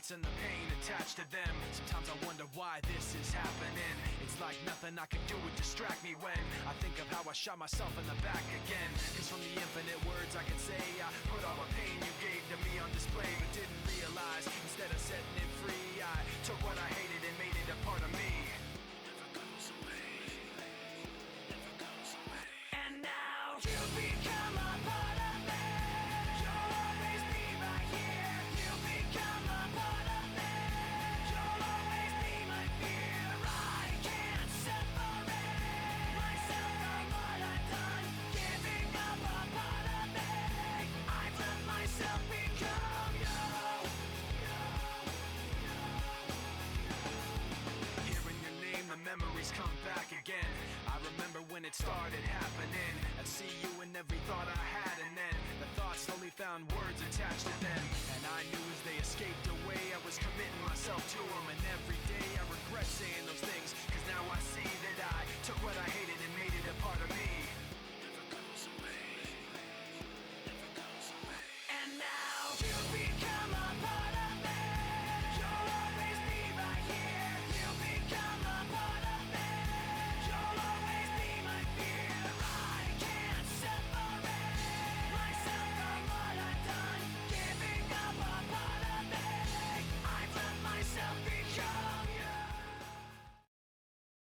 thoughts and the pain attached to them. Sometimes I wonder why this is happening. It's like nothing I can do would distract me when I think of how I shot myself in the back again. Cause from the infinite words I can say, I put all the pain you gave to me on display, but didn't realize instead of setting it free, I took what I hated and made it a part of me. Never goes away. Never goes away. And now you become a part of me. You'll always be right here. You become a part of me. You'll always be my fear. I can't separate myself from what I've done. Giving up a part of me. I've let myself become you. Hearing your name, the memories come back again. I remember when it started happening. I'd see you in every thought I had, and then the thoughts slowly found words attached to them. And I knew as they escaped away, I was committing myself to them. And every day I regret saying those things,